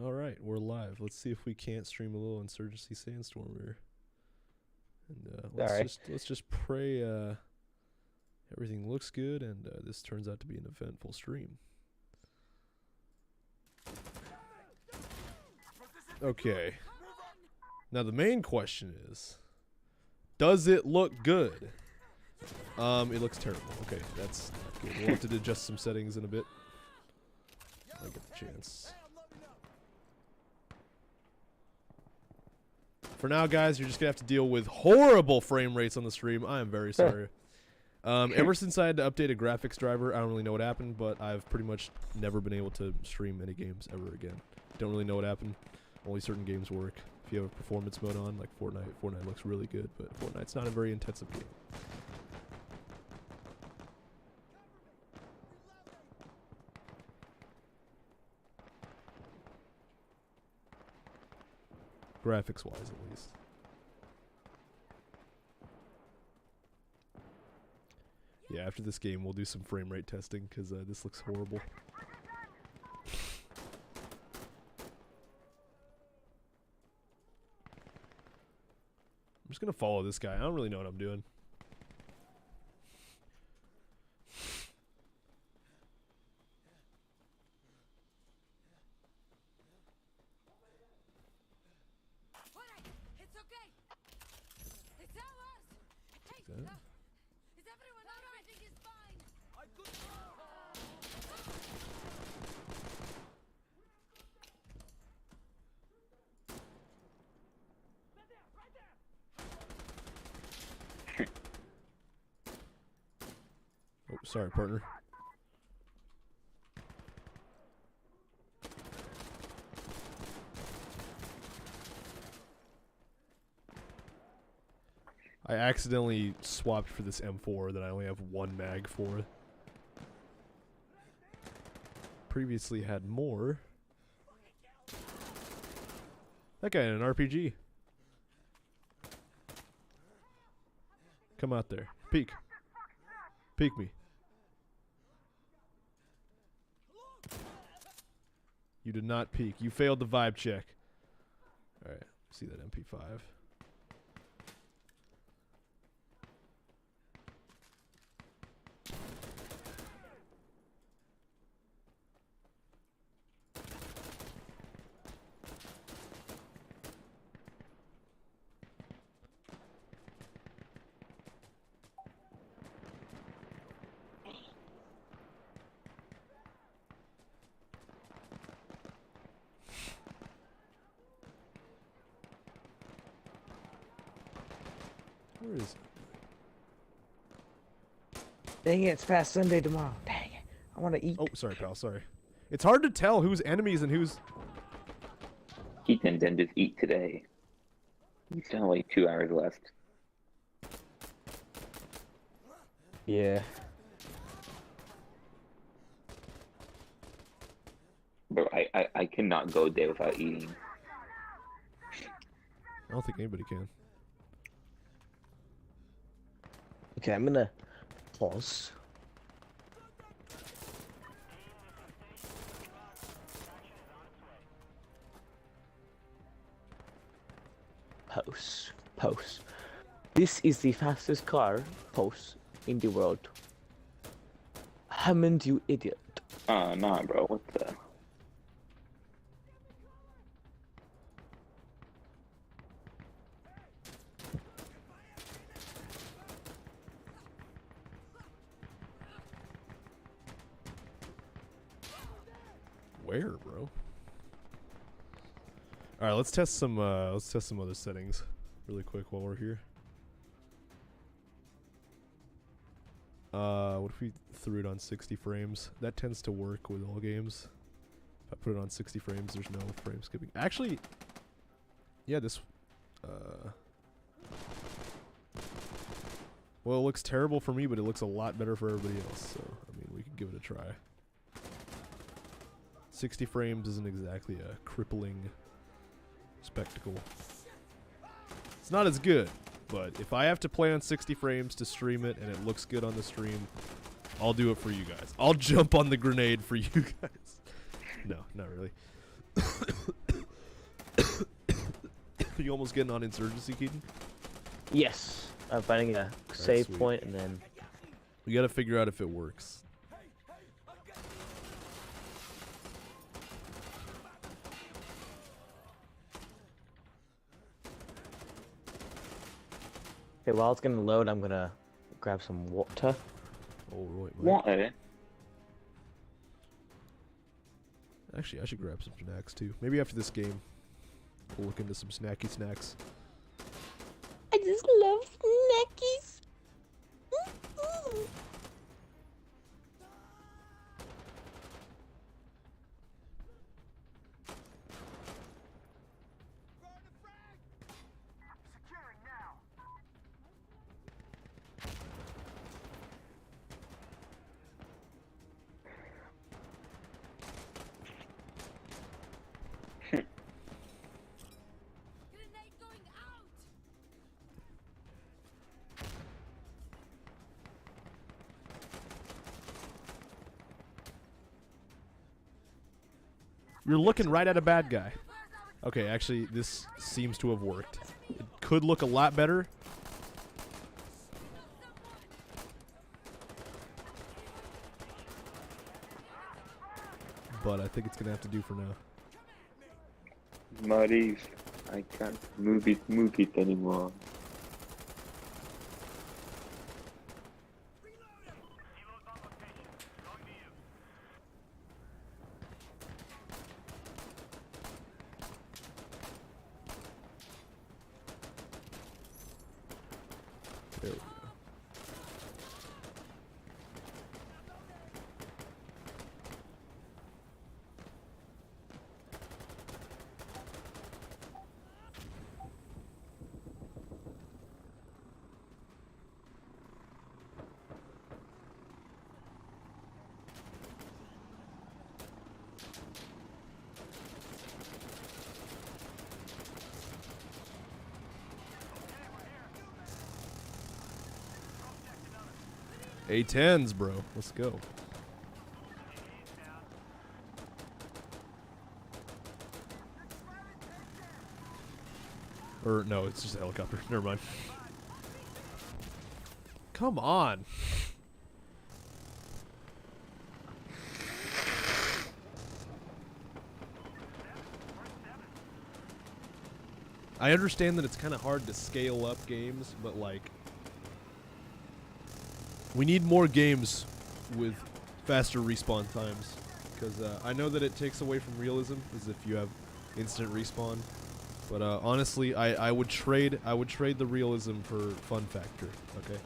All right, we're live. Let's see if we can't stream a little Insurgency Sandstorm here. And let's just pray everything looks good and this turns out to be an eventful stream. Okay. Now the main question is, does it look good? It looks terrible. Okay, that's not good. We'll have to adjust some settings in a bit. I get the chance. For now, guys, you're just gonna have to deal with horrible frame rates on the stream. I am very sorry. Ever since I had to update a graphics driver, I don't really know what happened, but I've pretty much never been able to stream any games ever again. Don't really know what happened. Only certain games work. If you have a performance mode on, like Fortnite looks really good, but Fortnite's not a very intensive game. Graphics-wise, at least. Yeah, after this game, we'll do some frame rate testing, because this looks horrible. I'm just going to follow this guy. I don't really know what I'm doing. Oh, sorry, partner. I accidentally swapped for this M4 that I only have one mag for. Previously had more. That guy in an RPG. Come out there. Peek. Peek me. You did not peek. You failed the vibe check. Alright, see that MP5. Where is it? Dang it, it's past Sunday tomorrow. Dang it. I want to eat. Oh, sorry, pal, sorry. It's hard to tell who's enemies and who's... Eat and then just eat today. You still have like 2 hours left. Yeah. Bro, I cannot go a day without eating. I don't think anybody can. Okay, I'm gonna pause. Pause. This is the fastest car, pause, in the world. Hammond, you idiot. Nah, bro, what the... Where, bro? All right, let's test some other settings really quick while we're here. What if we threw it on 60 frames? That tends to work with all games. If I put it on 60 frames, there's no frame skipping. Actually, yeah, this well, it looks terrible for me, but it looks a lot better for everybody else. So, I mean, we could give it a try. 60 frames isn't exactly a crippling spectacle. It's not as good, but if I have to play on 60 frames to stream it and it looks good on the stream, I'll do it for you guys. I'll jump on the grenade for you guys. No, not really. You almost getting on Insurgency, Keaton? Yes, I'm finding a save sweet. point and then. We gotta figure out if it works. Okay, while it's gonna load, I'm gonna grab some water. Oh, right, Mike. Water? Actually, I should grab some snacks too. Maybe after this game, we'll look into some snacky snacks. I just love snackies. You're looking right at a bad guy. Okay, actually, this seems to have worked. It could look a lot better. But I think it's gonna have to do for now. Maurice, I can't move it anymore. There we go. A10s, bro. Let's go. Or, no, it's just a helicopter. Never mind. Come on. I understand that it's kind of hard to scale up games, but, like, we need more games with faster respawn times, because I know that it takes away from realism, as if you have instant respawn. But honestly, I would trade the realism for fun factor, okay?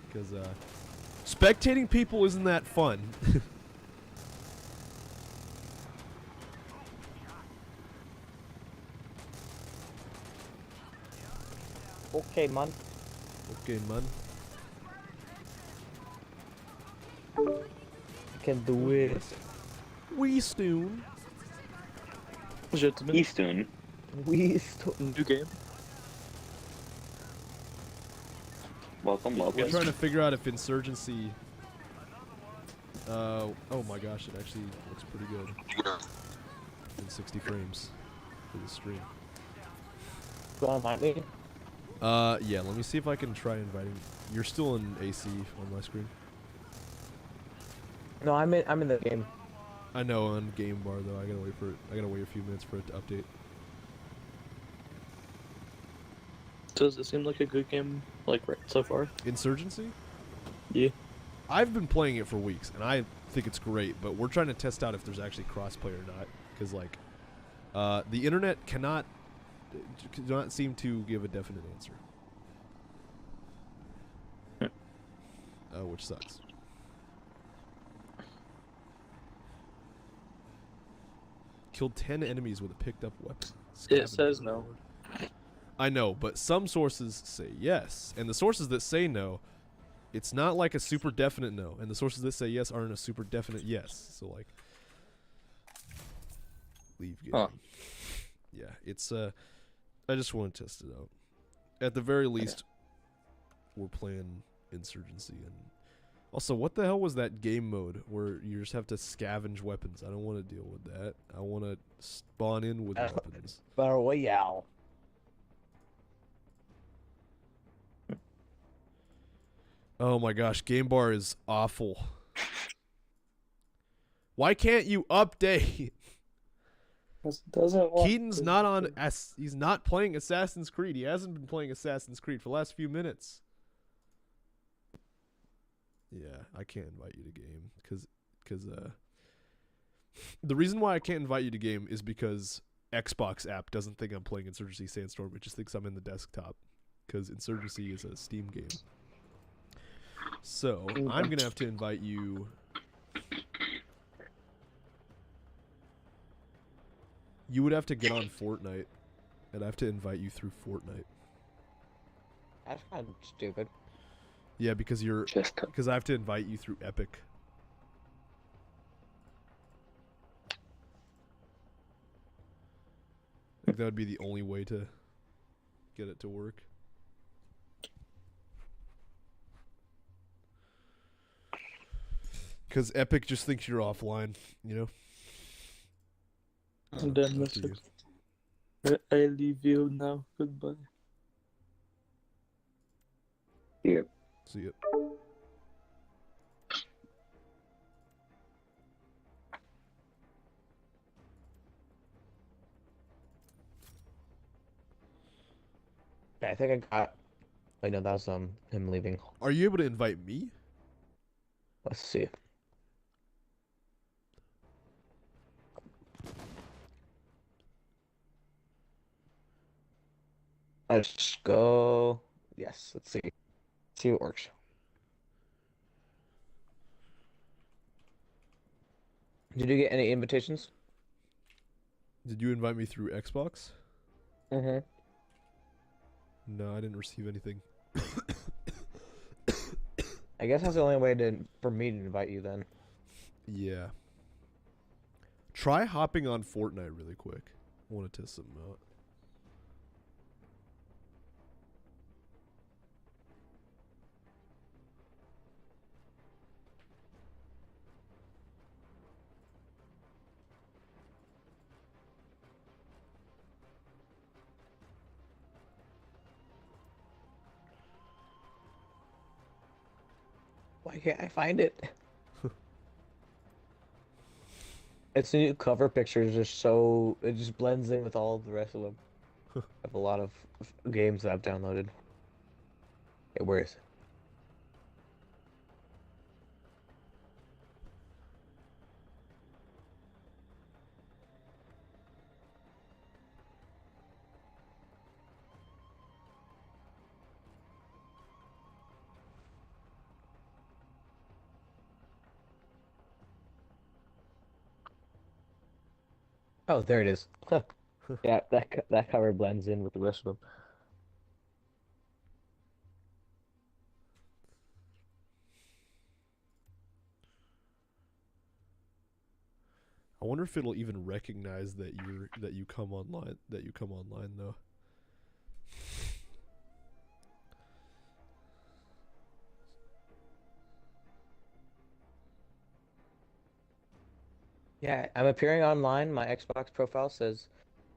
Because spectating people isn't that fun. Okay, man. Okay, man. I can do it. We Stoon. Legitimate. Eastern. We New game. Welcome, We're welcome. trying to figure out if Insurgency. Oh my gosh, it actually looks pretty good. In 60 frames for the stream. You wanna invite me? Yeah, let me see if I can try inviting. You're still in AC on my screen. No, I'm in the game. I know on game bar though. I gotta wait for it. I gotta wait a few minutes for it to update. Does it seem like a good game, like, right so far? Insurgency? Yeah. I've been playing it for weeks, and I think it's great. But we're trying to test out if there's actually crossplay or not, because like, the internet cannot seem to give a definite answer. Which sucks. Killed 10 enemies with a picked up weapon. It says no. I know, but some sources say yes. And the sources that say no, it's not like a super definite no. And the sources that say yes aren't a super definite yes. So, like, leave game. Huh. Yeah, it's, I just want to test it out. At the very least, we're playing Insurgency. And also, what the hell was that game mode where you just have to scavenge weapons? I don't want to deal with that. I want to spawn in with weapons. Battle Royale. Oh my gosh, Game Bar is awful. Why can't you update? Doesn't want Keaton's not on. He's not playing Assassin's Creed. He hasn't been playing Assassin's Creed for the last few minutes. Yeah, I can't invite you to game because the reason why I can't invite you to game is because Xbox app doesn't think I'm playing Insurgency Sandstorm. It just thinks I'm in the desktop because Insurgency is a Steam game. So I'm gonna have to invite you. You would have to get on Fortnite, and I have to invite you through Fortnite. That's kind of stupid. Yeah, because I have to invite you through Epic. I think that would be the only way to get it to work. Because Epic just thinks you're offline, you know? And then Up to you. I leave you now. Goodbye. Yeah. See ya. Yeah, I think I got. Wait, no, that was him leaving. Are you able to invite me? Let's see. Let's go. Yes, let's see. See what works. Did you get any invitations? Did you invite me through Xbox? Mm-hmm. No, I didn't receive anything. I guess that's the only way for me to invite you then. Yeah. Try hopping on Fortnite really quick. I want to test something out. Why can't I find it? Its new cover picture is just so it just blends in with all the rest of them. I have a lot of games that I've downloaded. Okay, where is it? Oh, there it is. Yeah, that cover blends in with the rest of them. I wonder if it'll even recognize that you come online though. Yeah, I'm appearing online. My Xbox profile says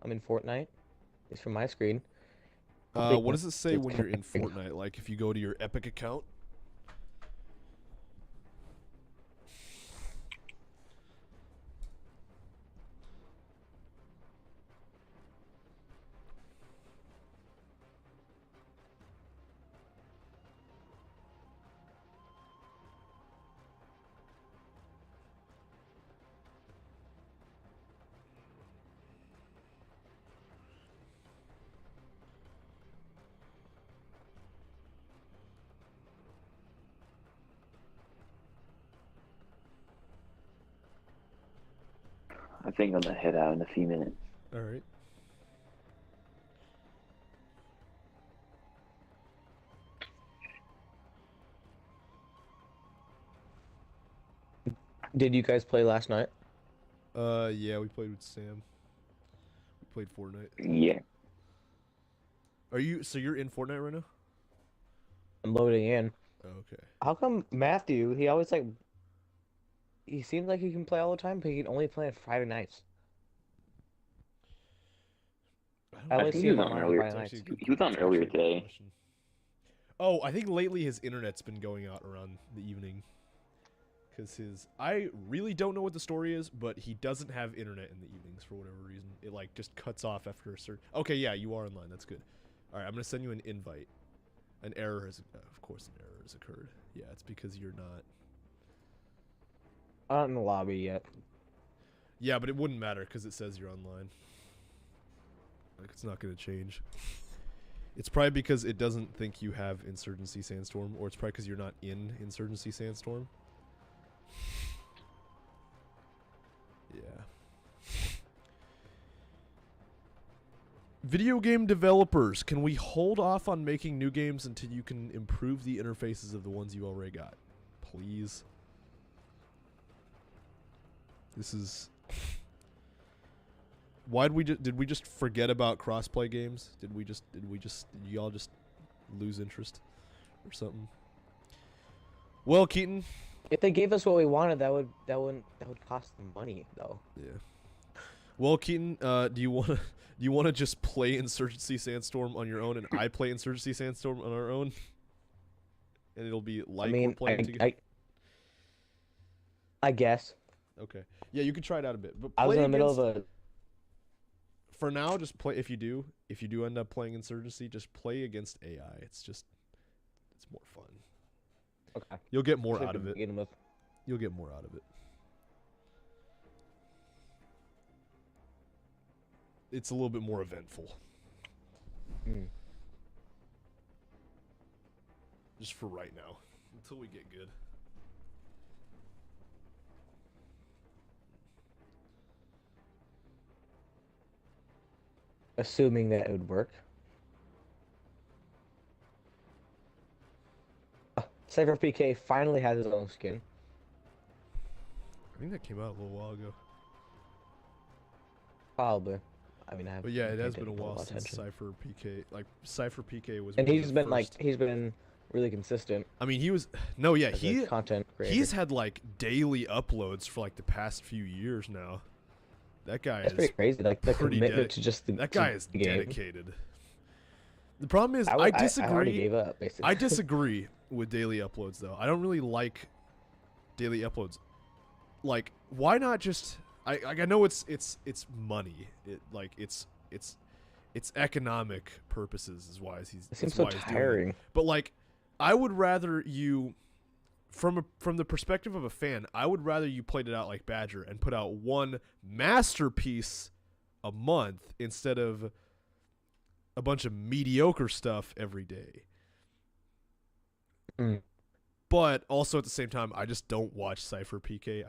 I'm in Fortnite. It's from my screen. What does it say when you're in Fortnite? Like if you go to your Epic account? I think I'm gonna head out in a few minutes. All right. Did you guys play last night? Yeah, we played with Sam. We played Fortnite. Yeah. So you're in Fortnite right now? I'm loading in. Okay. How come Matthew, he always like he seems like he can play all the time, but he can only play on Friday nights. I I only think see he him was on online on earlier. Friday nights. He was on earlier today. Oh, I think lately his internet's been going out around the evening. Because I really don't know what the story is, but he doesn't have internet in the evenings for whatever reason. It like just cuts off after a certain. Okay, yeah, you are online. That's good. All right, I'm gonna send you an invite. An error has, of course, an error has occurred. Yeah, it's because you're not. I'm not in the lobby yet. Yeah, but it wouldn't matter because it says you're online. Like it's not gonna change. It's probably because it doesn't think you have Insurgency Sandstorm, or it's probably because you're not in Insurgency Sandstorm. Yeah. Video game developers, can we hold off on making new games until you can improve the interfaces of the ones you already got? Please. This is... Why did we just forget about crossplay games? Did y'all just lose interest or something? Well, Keaton, If they gave us what we wanted, that would cost them money though. yeah. Well, Keaton, do you want to just play Insurgency Sandstorm on your own, and I play Insurgency Sandstorm on our own, and it'll be like we're playing together? I guess. Okay. Yeah, you could try it out a bit, but I was in the middle of a. For now, just play. If you do end up playing Insurgency, just play against AI. It's more fun. Okay. You'll get more out of it. Begin with. You'll get more out of it. It's a little bit more eventful. Mm. Just for right now, until we get good. Assuming that it would work. Cypher PK finally has his own skin. I think that came out a little while ago. Probably. I mean, But yeah, it has been a pay while lot of since attention. Cypher PK. Like Cypher PK was. And one of he's the been first- he's been really consistent. I mean, he was. No, yeah, as a he. content creator. He's had like daily uploads for like the past few years now. That guy That's is pretty crazy. Like the pretty commitment to just the. that guy to is the game. dedicated. The problem is, I I disagree. already gave up, basically. I disagree with daily uploads though. I don't really like daily uploads. Like, why not just? I know it's money. It's economic purposes is why he's. It seems is so why he's doing it. tiring. But like, I would rather you, from the perspective of a fan, I would rather you played it out like Badger and put out one masterpiece a month instead of a bunch of mediocre stuff every day. Mm. But also at the same time, I just don't watch Cypher PK.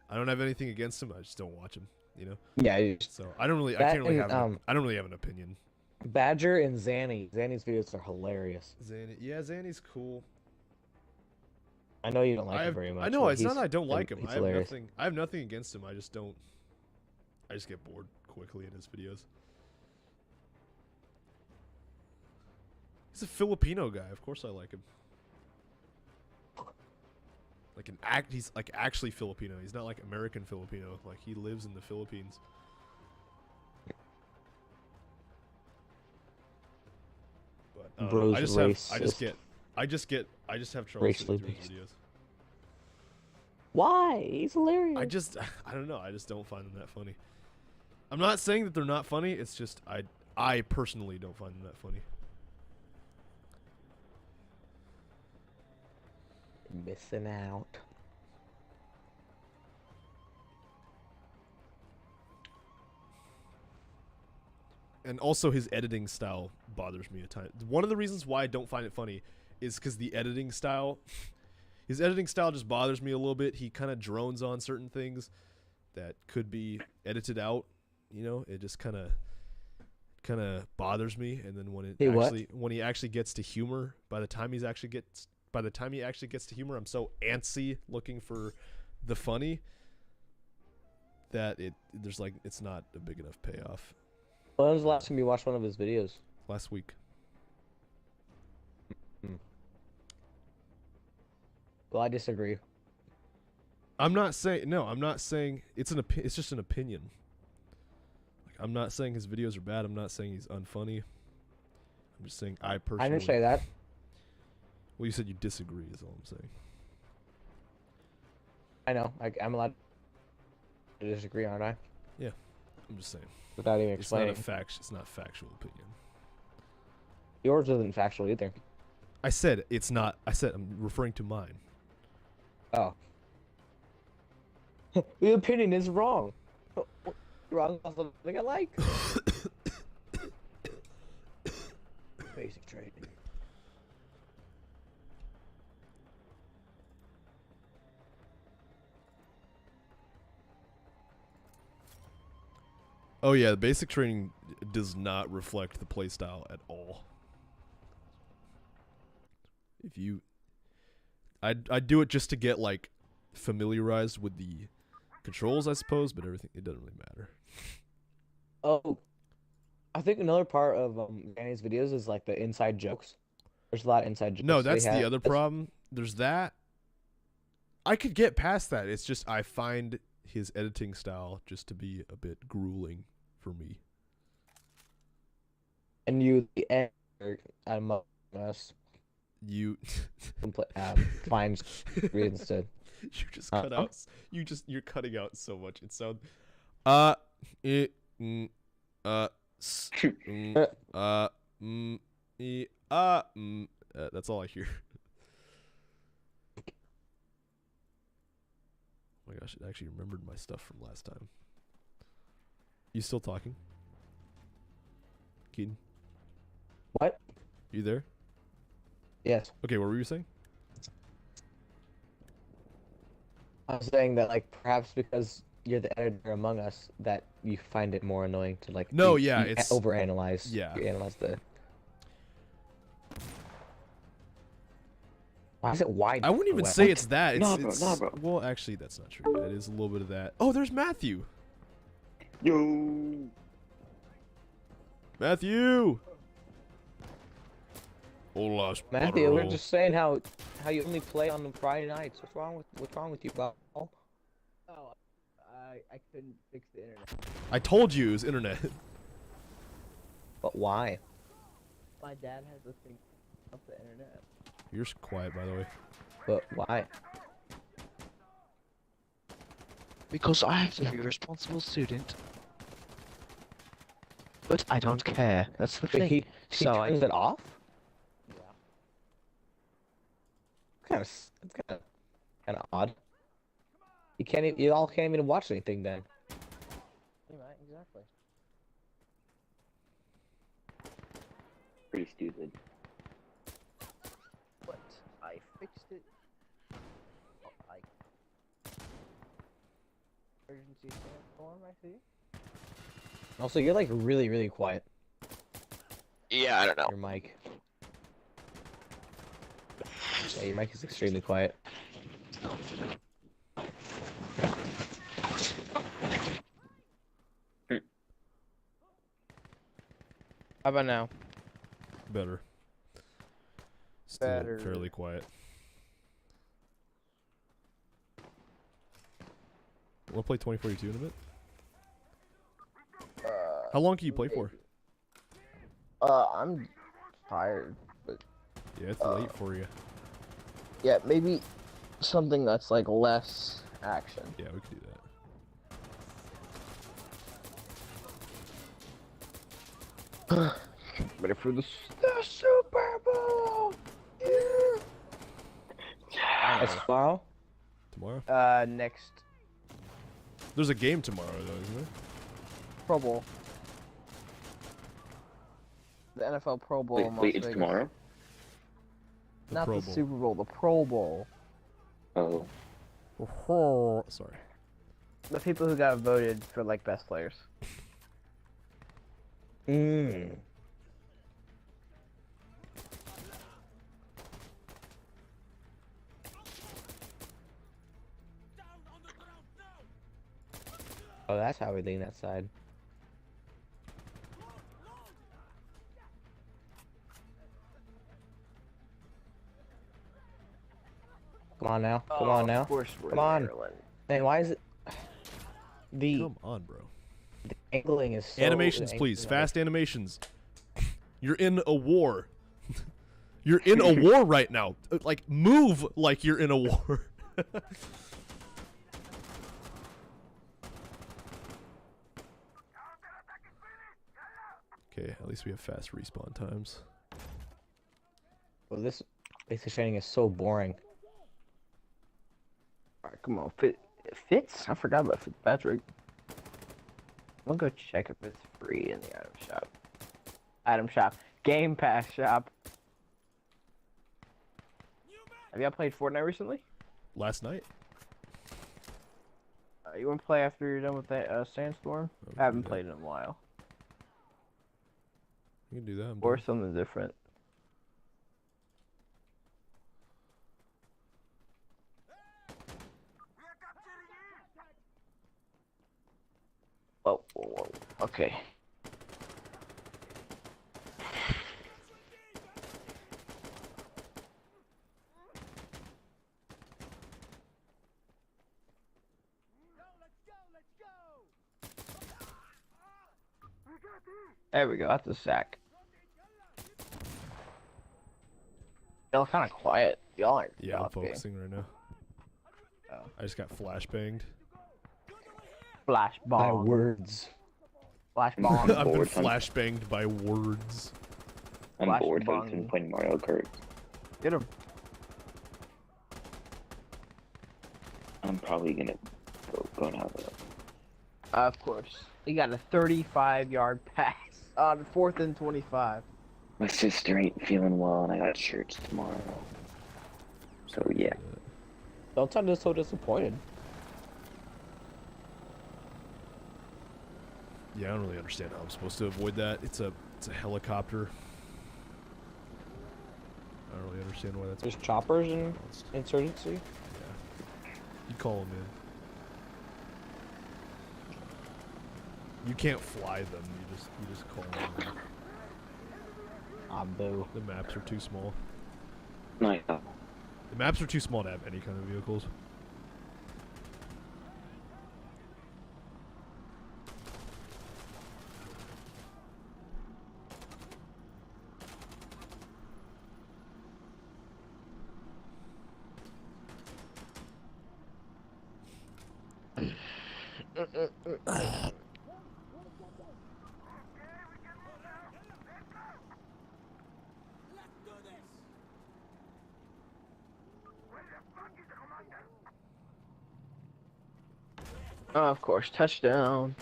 I don't have anything against him. I just don't watch him. You know. Yeah. So I don't really. I That can't really and, have. I don't really have an opinion. Badger and Zanny. Zanny's videos are hilarious. Zanny's cool. I know you don't like him very much. I know but it's not that I don't like him. he's I have hilarious. nothing. I have nothing against him. I just don't. I just get bored quickly in his videos. He's a Filipino guy. Of course, I like him. He's like actually Filipino. He's not like American Filipino. Like he lives in the Philippines. But Bro's I just have trouble Racially sitting through his based. videos. Why? He's hilarious. I don't know. I just don't find them that funny. I'm not saying that they're not funny. It's just I personally don't find them that funny. Missing out. And also his editing style bothers me at times. One of the reasons why I don't find it funny is because the editing style, his editing style just bothers me a little bit. He kind of drones on certain things that could be edited out. You know, it just kind of bothers me. And then when he actually gets to humor, by the time he actually gets to humor, I'm so antsy looking for the funny that it's not a big enough payoff. When was the last time you watched one of his videos? Last week. Well, I disagree. I'm not saying it's just an opinion. Like, I'm not saying his videos are bad. I'm not saying he's unfunny. I'm just saying I personally. I didn't say that. Well, you said you disagree. Is all I'm saying. I know. I'm allowed to disagree, aren't I? I'm just saying. Without even It's not explaining. It's not factual opinion. Yours isn't factual either. I said it's not. I said I'm referring to mine. Oh. The opinion is wrong. Wrong on something I like. Basic trade. Oh yeah, the basic training does not reflect the playstyle at all. If you, I do it just to get like familiarized with the controls, I suppose, but everything it doesn't really matter. Oh, I think another part of Danny's videos is like the inside jokes. There's a lot of inside jokes. No, they that's the have. other problem. There's that. I could get past that. It's just I find his editing style just to be a bit grueling for me. And you, the editor, Among Us, You finds read instead. you just cut out. You're cutting out so much. It sounds. It. That's all I hear. Oh my gosh, it actually remembered my stuff from last time. You still talking? Keaton? What? You there? Yes. Okay, what were you saying? I was saying that, like, perhaps because you're the editor Among Us, that you find it more annoying to, like, No, you it's overanalyze. yeah. You analyze the. Why is it wide? I wouldn't even say it's that. Nah, It's, bro, nah, bro. Well, actually, that's not true. Yeah, it is a little bit of that. Oh, there's Matthew. Yo. Matthew. Hola, Matthew, we're Sparrow. just saying how you only play on the Friday nights. What's wrong with you, Bob? Oh, I couldn't fix the internet. I told you it was internet. But why? My dad has a thing of the internet. You're quiet, by the way. But why? Because I have to be a responsible student. But I don't care. That's the Wait, thing. he So I turns it off? Yeah. That's kind of odd. You all can't even watch anything then. Right, exactly. Pretty stupid. But I fixed it. Oh, Insurgency Sandstorm, I see. Also, you're like really, really quiet. Yeah, I don't know. Your mic. Yeah, your mic is extremely quiet. How about now? Better. Still Better. fairly quiet. We'll play 2042 in a bit. How long can you play for? I'm tired, but Yeah, it's late for you. yeah, maybe something that's like less action. Yeah, we could do that. Ready for the Super Bowl? That's tomorrow? Tomorrow? Next There's a game tomorrow, though, isn't there? Pro Bowl. The NFL Pro Bowl in Las Wait, it's Vegas. tomorrow? The Not Pro the Bowl. Super Bowl, the Pro Bowl. Oh. Sorry. The people who got voted for like best players. Mmm. Oh, that's how we lean that side. Come on now. Come on now. Of course we're Come on. Maryland. Man, why is it... The Come on, bro. angling is so... Animations, the please. angling- Fast animations. You're in a war. You're in a war right now. Like, move like you're in a war. Okay, at least we have fast respawn times. Well, this basic training is so boring. Alright, come on. Fits? I forgot about Fitzpatrick. I'm gonna go check if it's free in the item shop. Item shop. Game Pass shop. Have y'all played Fortnite recently? Last night? You wanna play after you're done with that Sandstorm? I haven't played in a while. You can do that. Or something different. Oh, whoa, whoa. Okay. There we go, that's a sack. Y'all kind of quiet. Y'all aren't Yeah, I'm talking. focusing right now. Oh. I just got flashbanged. Flash By bomb. words. Flash bomb. I've been bored. flashbanged by words. I'm Flash bored. bang. I've been playing Mario Kart. Get him. I'm probably gonna go now though. Of course. He got a 35-yard pass on 4th and 25. My sister ain't feeling well, and I got church tomorrow. So yeah. Don't sound so disappointed. Yeah, I don't really understand how I'm supposed to avoid that. It's a helicopter. I don't really understand why that's. There's choppers in Insurgency. Yeah. You call them in. You can't fly them. You just call them in. Ah, boo. The maps are too small. Nice. The maps are too small to have any kind of vehicles. Of course, touchdown.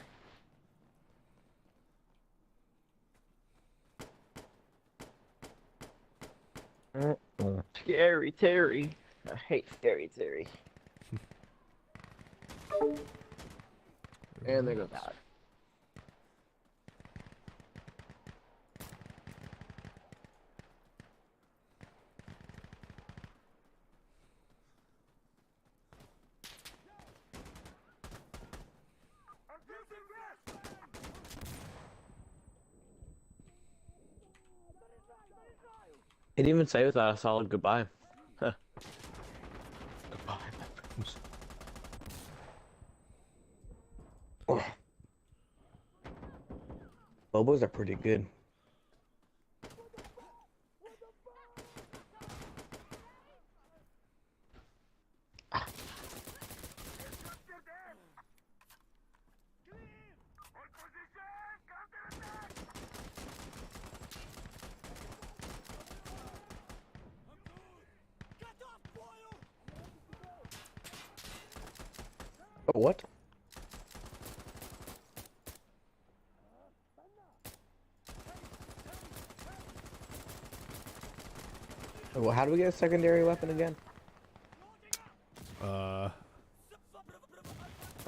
Scary Terry. I hate Scary Terry. And there goes that. He didn't even say without a solid goodbye. Huh. Goodbye, my friends. Oh. Bobos are pretty good. What? Well, how do we get a secondary weapon again? Wait,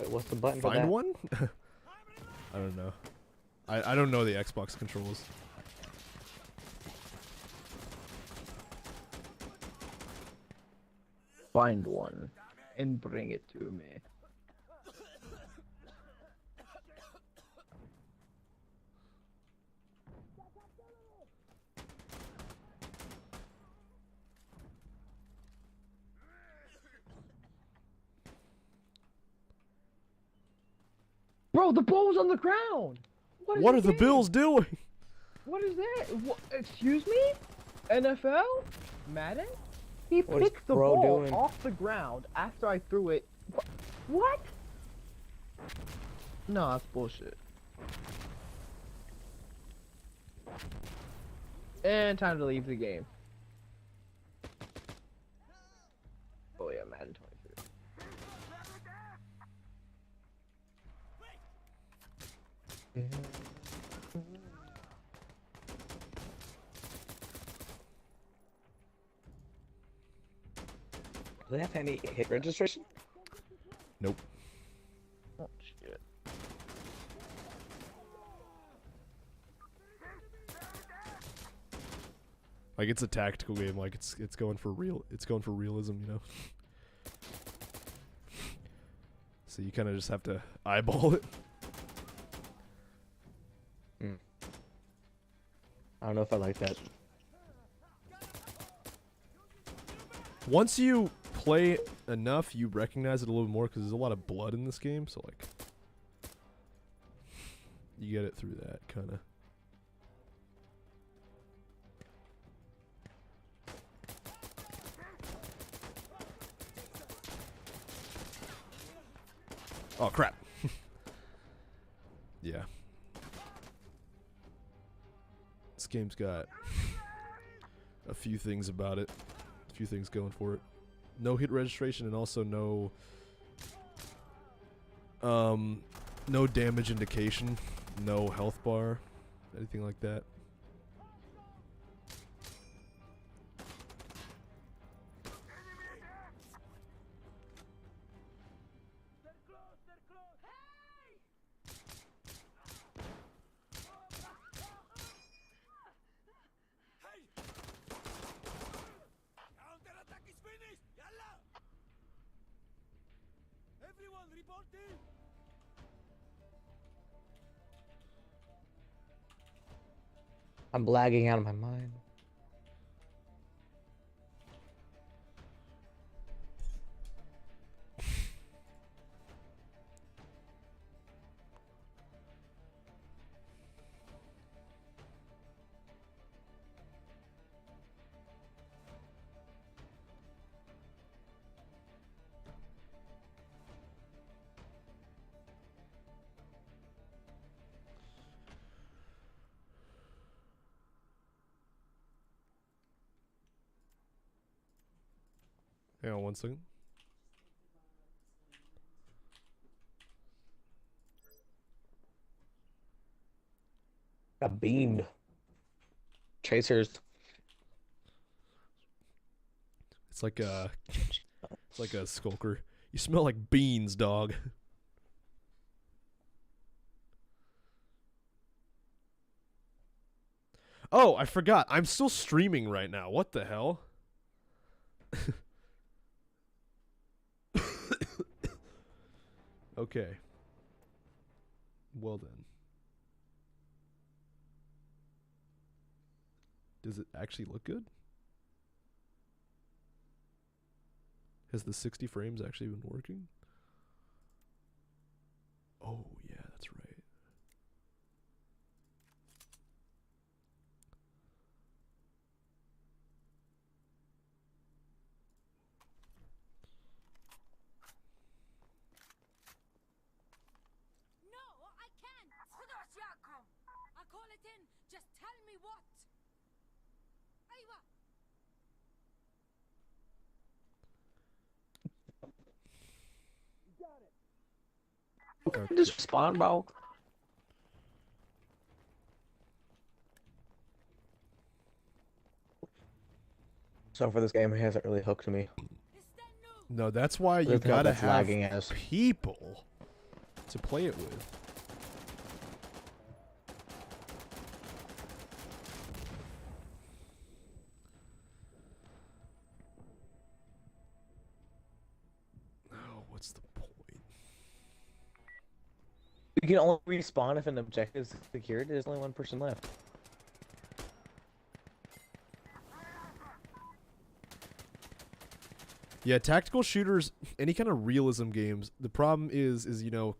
what's the button for Find that? one? I don't know. I don't know the Xbox controls. Find one and bring it to me. Bro, the ball's on the ground. What are the Bills doing? What is that? Excuse me? NFL? Madden? He What is picked the Pro ball doing? off the ground after I threw it. What? No, that's bullshit. And time to leave the game. Oh yeah, Madden 23. Do they have any hit registration? Nope. Oh shit. Like it's a tactical game. Like it's going for real. It's going for realism, you know. So you kind of just have to eyeball it. I don't know if I like that. Once you play enough, you recognize it a little more because there's a lot of blood in this game. So like, you get it through that kind of. Oh crap. Yeah. This game's got a few things about it. A few things going for it. No hit registration and also no damage indication, no health bar, anything like that. I'm lagging out of my mind. Hang on one second. Got beamed. Chasers. It's like a skulker. You smell like beans, dog. Oh, I forgot. I'm still streaming right now. What the hell? Okay. Well then. Does it actually look good? Has the 60 frames actually been working? Oh, yeah, that's right. I call it in. Just tell me what. Aywa. Okay. Just spawn, bro. So for this game, it hasn't really hooked me. No, that's why you Look how gotta that's have lagging as. people to play it with. Oh, what's the point? You can only respawn if an objective is secured. There's only one person left. Yeah, tactical shooters, any kind of realism games, the problem is you know,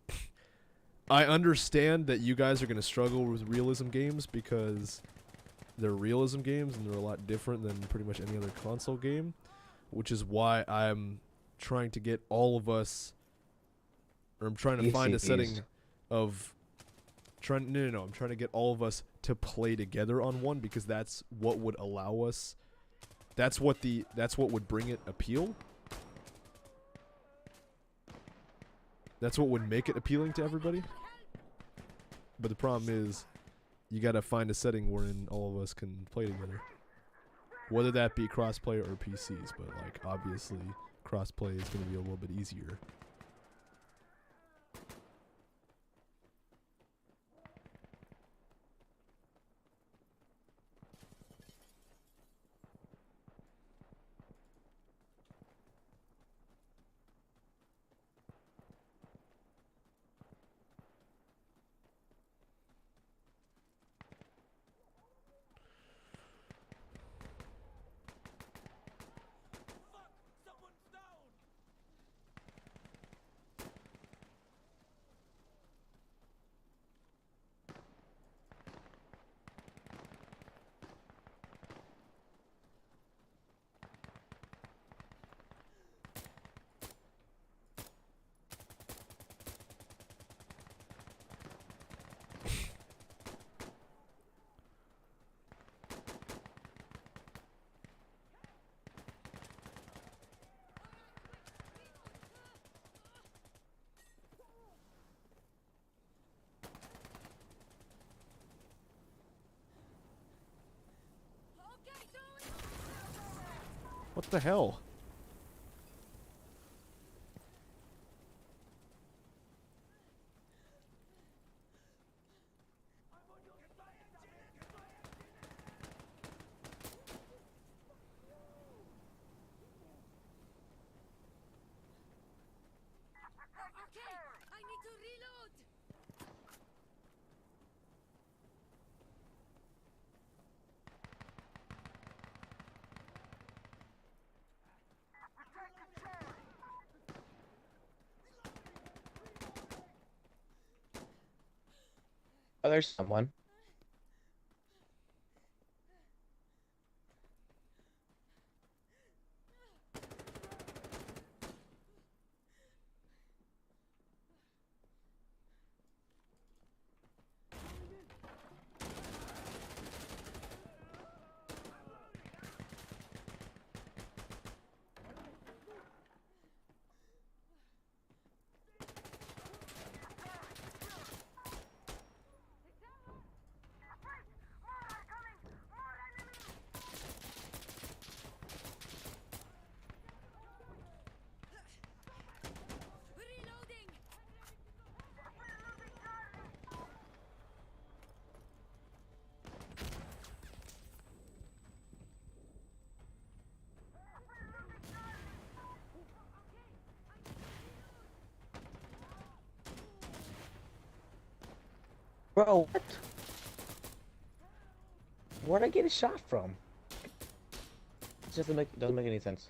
I understand that you guys are going to struggle with realism games because they're realism games and they're a lot different than pretty much any other console game, which is why I'm trying to get all of us, or I'm trying to find a setting of I'm trying to get all of us to play together on one, because that's what would allow us. That's what would bring it appeal. That's what would make it appealing to everybody. But the problem is, you gotta find a setting wherein all of us can play together. Whether that be crossplay or PCs, but like obviously crossplay is gonna be a little bit easier. What the hell? Okay, I need to reload. Oh, there's someone. Reloading. Bro, what? Where'd I get a shot from? It just doesn't make any sense.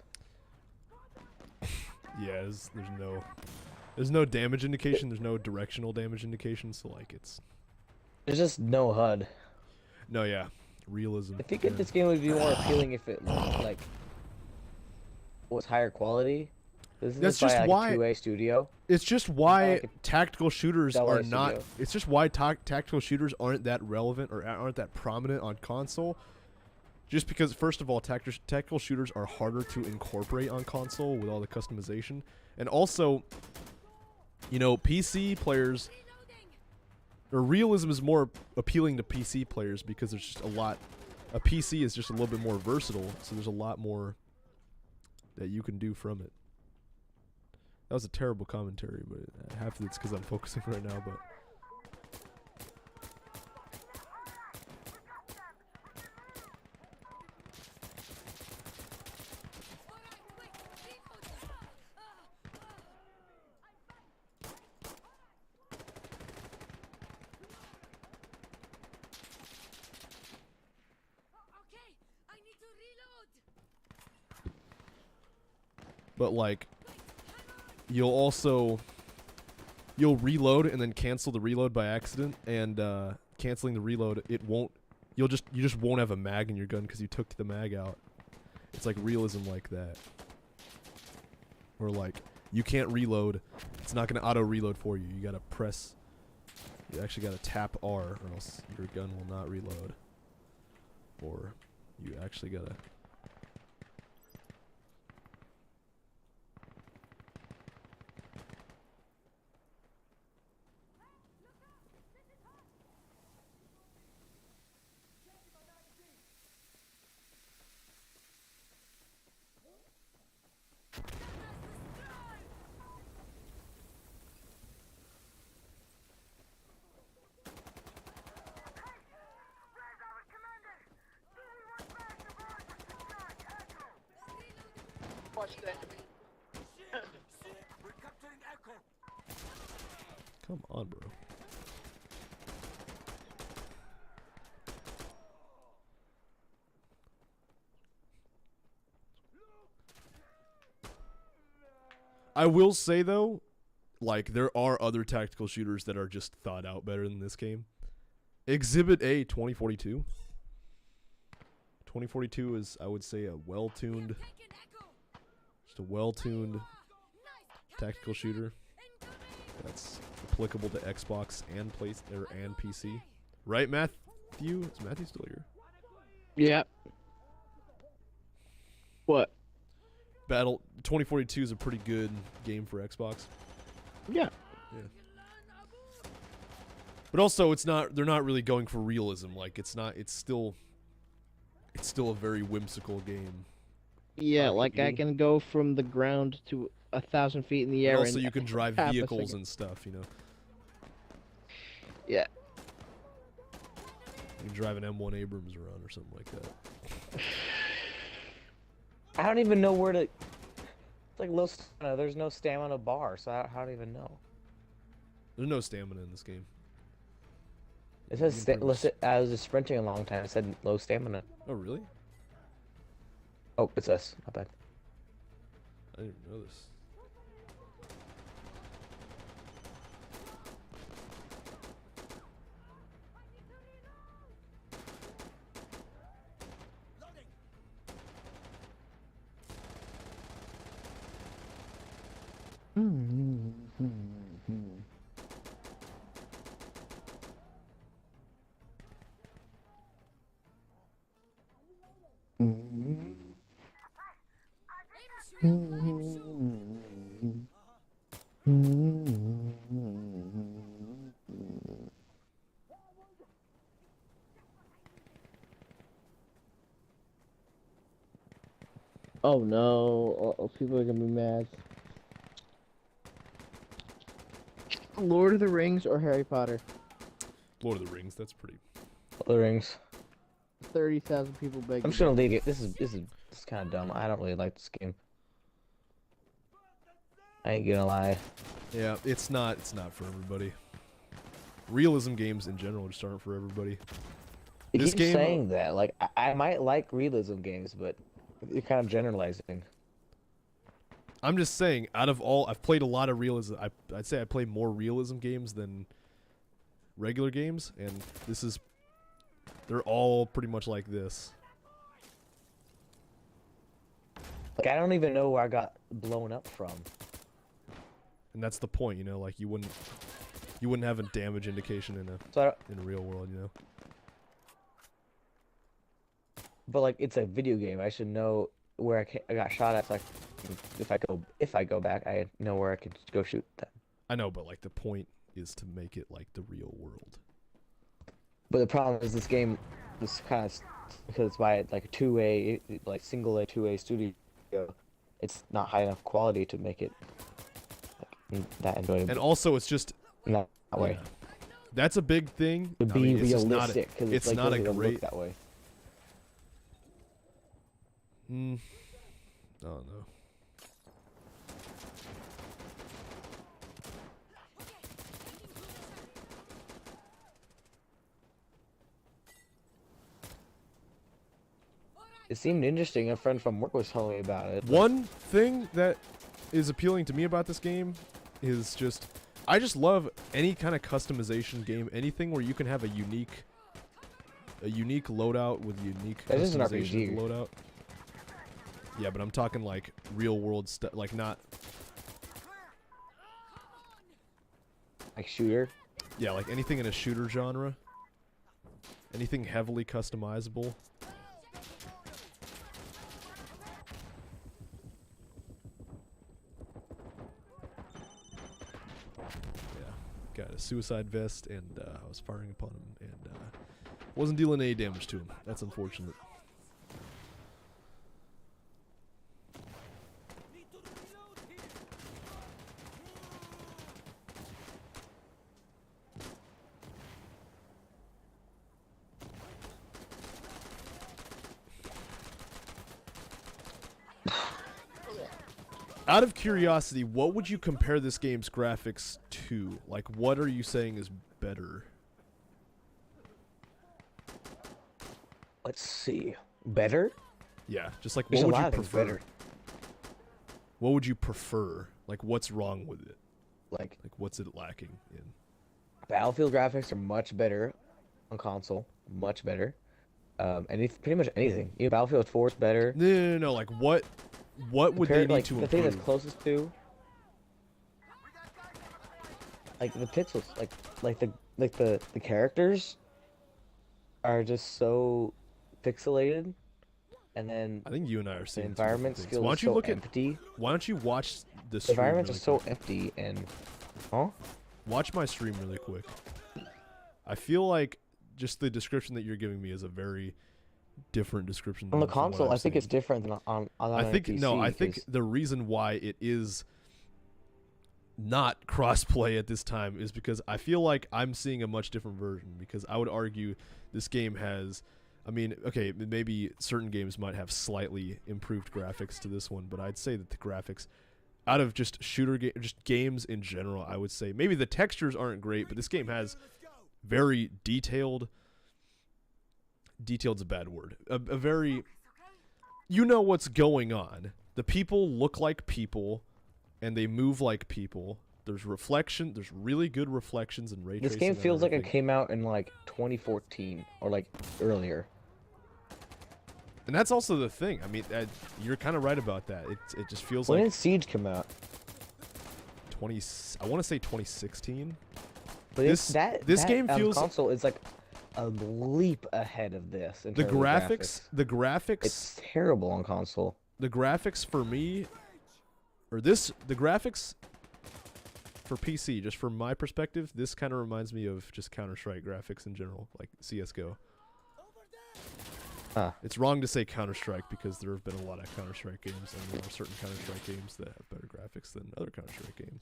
Yeah, there's no damage indication. There's no directional damage indication. So like There's just no HUD. no, yeah, realism. I think yeah. this game would be more appealing if it like was higher quality. This That's is by just like why- a 2A studio. It's just why like a tactical shooters Delaware are not. studio. It's just why tactical shooters aren't that relevant or aren't that prominent on console. Just because, first of all, tactical shooters are harder to incorporate on console with all the customization, and also, you know, PC players, or realism is more appealing to PC players because there's just a lot. A PC is just a little bit more versatile, so there's a lot more that you can do from it. That was a terrible commentary, but half of it's because I'm focusing right now, but... Okay, I need to reload. But like, you'll reload and then cancel the reload by accident, and canceling the reload, you just won't have a mag in your gun because you took the mag out. It's like realism like that. Or like, you can't reload, it's not gonna auto reload for you. You gotta press, you actually gotta tap R or else your gun will not reload. Or you actually gotta. Come on, bro. I will say though, like there are other tactical shooters that are just thought out better than this game. Exhibit A 2042. 2042 is, I would say, a well-tuned, just a well-tuned tactical shooter that's applicable to Xbox and and PC. Right, Matthew? Is Matthew still here? Yeah. What? Battle 2042 is a pretty good game for Xbox. Yeah. Yeah. But also, they're not really going for realism. Like, it's still a very whimsical game. Yeah, like I can go from the ground to 1,000 feet in the air. And also, in you can drive half a vehicles second. and stuff, you know. Yeah. You can drive an M1 Abrams around or something like that. I don't even know where to. It's like low stamina. There's no stamina bar, so how do I even know? There's no stamina in this game. It says I was just sprinting a long time. It said low stamina. Oh, really? Oh, it's us. Not bad. I didn't even know this. Oh no, people are gonna be mad. Lord of the Rings or Harry Potter? Lord of the Rings, that's pretty. The rings. 30,000 people begging. I'm just gonna leave it. This is kind of dumb. I don't really like this game. I ain't gonna lie. Yeah, it's not for everybody. Realism games in general just aren't for everybody. You This keep game- saying that. Like I might like realism games, but you're kind of generalizing. I'm just saying, out of all, I've played a lot of realism. I'd say I play more realism games than regular games, and they're all pretty much like this. Like I don't even know where I got blown up from. And that's the point, you know, like you wouldn't have a damage indication in So, a real world, you know. but like it's a video game. I should know where I got shot at. So if I go back, I know where I could go shoot them. I know, but like the point is to make it like the real world. But the problem is this game, this kind of because it's by like a 2A, like single A 2A studio, it's not high enough quality to make it like, that enjoyable. And also, it's just in that way. yeah. That's a big thing. To I be mean, it's just not realistic, because it's like, not a doesn't great. look that way. I don't know. It seemed interesting. A friend from work was telling me about it. but- One thing that is appealing to me about this game is just I just love any kind of customization game, anything where you can have a unique loadout with unique That is an customization of RPG. the loadout. Yeah, but I'm talking like real world stuff, like not. Like shooter. Yeah, like anything in a shooter genre. Anything heavily customizable. Yeah, got a suicide vest, and I was firing upon him, and wasn't dealing any damage to him. That's unfortunate. Out of curiosity, what would you compare this game's graphics to? Like, what are you saying is better? Let's see. Better? Yeah, just like There's what a would you lot of things prefer? better. What would you prefer? Like, what's wrong with it? Like Like, what's it lacking in? Battlefield graphics are much better on console. Much better. Pretty much anything. Even Battlefield 4 is better. No. Like, what would they Compared, need like, to the improve? thing that's closest to, like the pixels, like the characters are just so pixelated, and then I think you and I are the seeing two different environment things. feels Why don't you so look empty. Why don't you watch the The stream environments really are so quick? empty and, huh? Watch my stream really quick. I feel like just the description that you're giving me is a very different description On the than from what console, I'm I think seeing. it's different than on I think PC, no. I think 'cause the reason why it is not crossplay at this time is because I feel like I'm seeing a much different version. Because I would argue this game has, I mean, okay, maybe certain games might have slightly improved graphics to this one, but I'd say that the graphics, out of just just games in general, I would say maybe the textures aren't great, but this game has very detailed. Detailed's a bad word. A very, you know what's going on. The people look like people, and they move like people. There's reflection. There's really good reflections and ray this tracing game on feels like it everything. came out in like 2014 or like earlier. And that's also the thing. I mean, you're kind of right about that. It just feels When like did Siege come out? 20. I want to say 2016. But This that game on feels console is like a leap ahead of this. In the terms of graphics. The graphics. It's terrible on console. The graphics for me, the graphics for PC, just from my perspective, this kind of reminds me of just Counter-Strike graphics in general, like CS:GO. Huh. It's wrong to say Counter-Strike because there have been a lot of Counter-Strike games, and there are certain Counter-Strike games that have better graphics than other Counter-Strike games.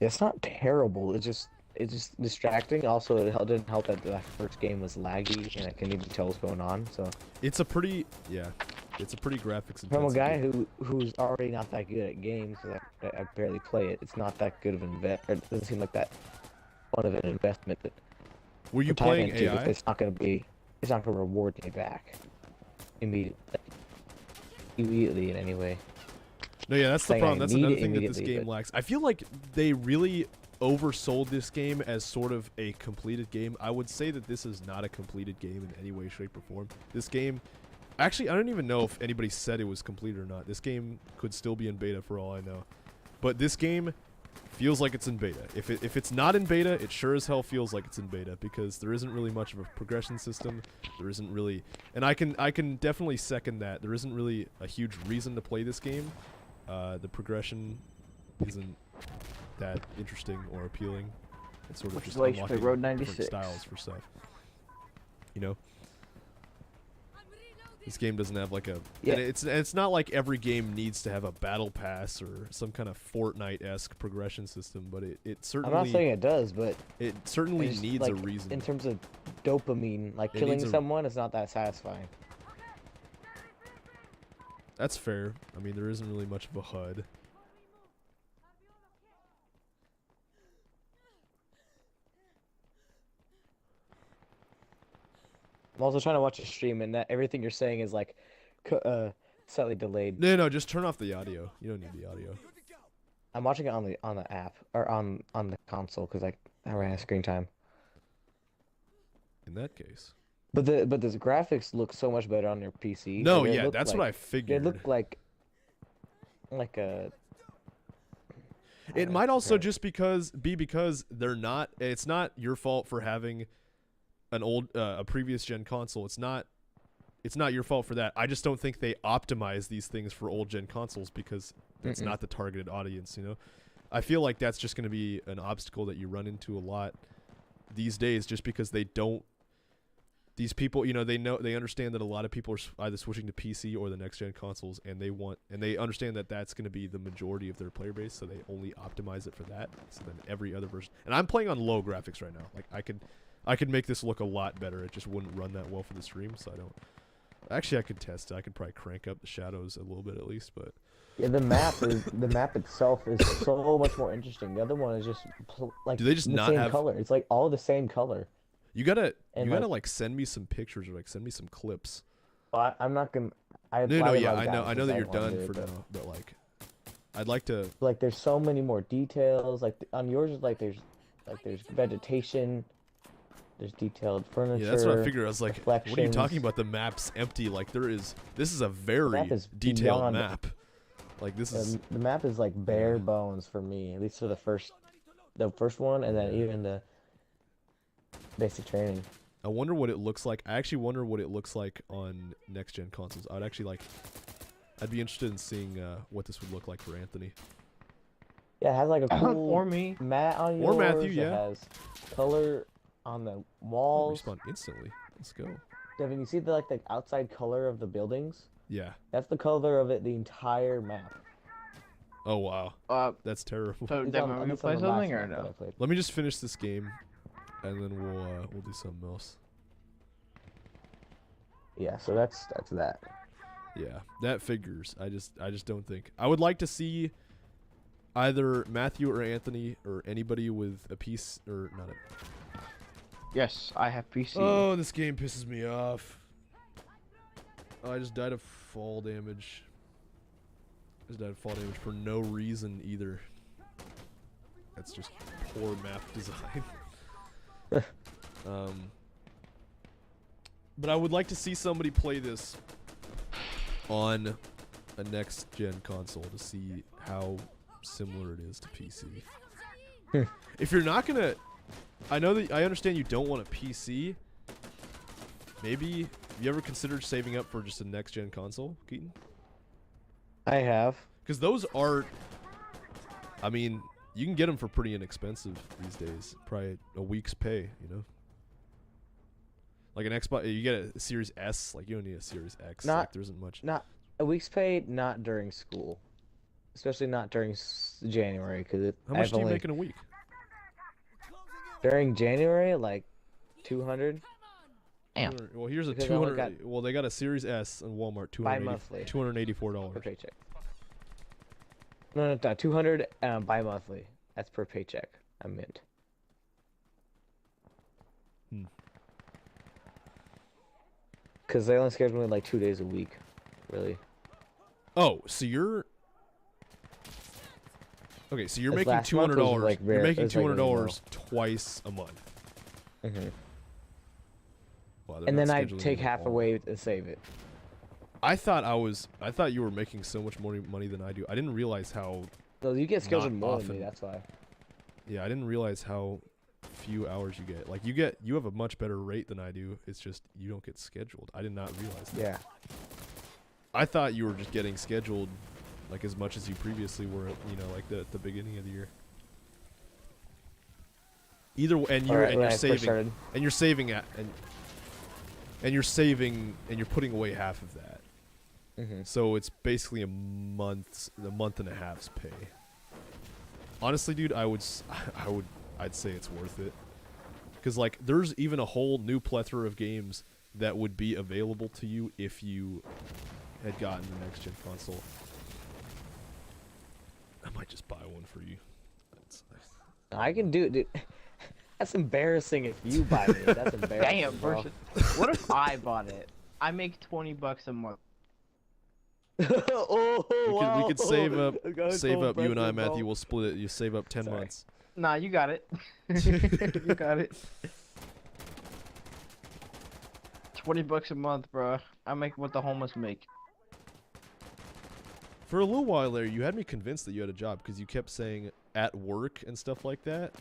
It's not terrible. It's just distracting. Also, it didn't help that the first game was laggy and I couldn't even tell what's going on. So It's a pretty it's a pretty graphics from a intensive guy game. who's already not that good at games, 'cause I barely play it. It's not that good of an it doesn't seem like that fun of an investment. That Were you for time playing into if AI? it's not gonna reward me back immediately in any way. No, yeah, that's the Saying I problem. That's need another it thing that this immediately, game but- lacks. I feel like they really oversold this game as sort of a completed game. I would say that this is not a completed game in any way, shape, or form. This game, actually, I don't even know if anybody said it was complete or not. This game could still be in beta for all I know. But this game feels like it's in beta. If it's not in beta, it sure as hell feels like it's in beta because there isn't really much of a progression system. There isn't really, and I can definitely second that. There isn't really a huge reason to play this game. The progression isn't that interesting or appealing. It's sort of Which just is why you should play unlocking Road different 96. styles for stuff. You know, this game doesn't have like a. Yeah. And it's not like every game needs to have a battle pass or some kind of Fortnite-esque progression system, but it I'm certainly not saying it does, but it certainly I just, needs like, a reason. in terms of dopamine. Like It killing needs a- someone is not that satisfying. That's fair. I mean, there isn't really much of a HUD. I'm also trying to watch a stream, and that everything you're saying is like slightly delayed. No, just turn off the audio. You don't need the audio. I'm watching it on the app or on the console because I ran out of screen time. In that case. But the graphics look so much better on your PC. No, Like, they yeah, look that's like, what I figured. They look like a. It might also just because they're not. It's not your fault for having an old a previous gen console. It's not your fault for that. I just don't think they optimize these things for old gen consoles because that's not the targeted audience. You know, I feel like that's just going to be an obstacle that you run into a lot these days, just because they don't. These people, you know, they understand that a lot of people are either switching to PC or the next gen consoles, and they understand that that's going to be the majority of their player base, so they only optimize it for that. So then every other version, and I'm playing on low graphics right now. Like I could make this look a lot better. It just wouldn't run that well for the stream, so I don't. Actually, I could test it. I could probably crank up the shadows a little bit at least, but Yeah, the map itself is so much more interesting. The other one is just like do they just the not same have color? It's like all the same color. You gotta And, like send me some pictures or like send me some clips. I'm not gonna. No, yeah, I know that you're done for now, but like, I'd like to. Like, there's so many more details. Like on yours, there's vegetation. There's detailed furniture. Yeah, that's what I figured. I was like, what are you reflections. talking about? The map's empty. Like this is a very map is detailed beyond- map. Like this is. The map is like bare bones for me, at least for the first one, and then even the basic training. I wonder what it looks like. I actually wonder what it looks like on next gen consoles. I'd be interested in seeing what this would look like for Anthony. Yeah, it has like a cool Or me. mat on Or yours. Matthew, It yeah. has color on the Oh, walls. respawn instantly. Let's go. Devin, you see the outside color of the buildings? Yeah. That's the color of it, the entire map. Oh wow, that's terrible. So, At least Devin, on- are at we least gonna on play the last something or map that I no? played. Let me just finish this game, and then we'll do something else. Yeah, so that's that. Yeah, that figures. I just don't think. I would like to see either Matthew or Anthony or anybody with a piece or not a. Yes, I have PC. Oh, this game pisses me off. Oh, I just died of fall damage. I just died of fall damage for no reason either. That's just poor map design. But I would like to see somebody play this on a next gen console to see how similar it is to PC. If you're not gonna, I understand you don't want a PC. Maybe have you ever considered saving up for just a next gen console, Keaton? I have. Because those are, I mean, you can get them for pretty inexpensive these days. Probably a week's pay, you know. Like an Xbox, you get a Series S. Like you don't need a Series X. Like, there isn't much. Not a week's pay, not during school, especially not during January, because How much do you make in a week? during January, like 200 Damn. 200 Well, here's a Because I only 200. Well, they got a Series S in Walmart. Bi-monthly. $284. per paycheck. No, 200 bi-monthly. That's per paycheck. I meant. Because they only schedule me like 2 days a week, really. Oh, so you're. Okay, so you're This making last month was, $200. like, You're rare- making it was, like, really $200 twice a month. Mm-hmm. Wow, they're And not then I scheduling take you at half all. away to save it. I thought you were making so much more money than I do. I didn't realize how. So you get scheduled Not more than me, often. that's why. Yeah, I didn't realize how few hours you get. Like you have a much better rate than I do. It's just you don't get scheduled. I did not realize that. Yeah. I thought you were just getting scheduled like as much as you previously were, you know, like at the beginning of the year. Either way, and you're Alright, when I first saving started. and you're saving at and you're saving and you're putting away half of that. Mm-hmm. So it's basically a month and a half's pay. Honestly, dude, I'd say it's worth it. Cuz like there's even a whole new plethora of games that would be available to you if you had gotten the next gen console. I might just buy one for you. I can do it, dude. That's embarrassing if you buy it. That's embarrassing. Damn, bro. what if I bought it? I make $20 a month. Oh, We could save up, The guy's save so up. You and I, impressive, Matthew, bro. will split it. You save up 10 Sorry. months. Nah, you got it. You got it. $20 a month, bro. I make what the homeless make. For a little while there, you had me convinced that you had a job because you kept saying at work and stuff like that.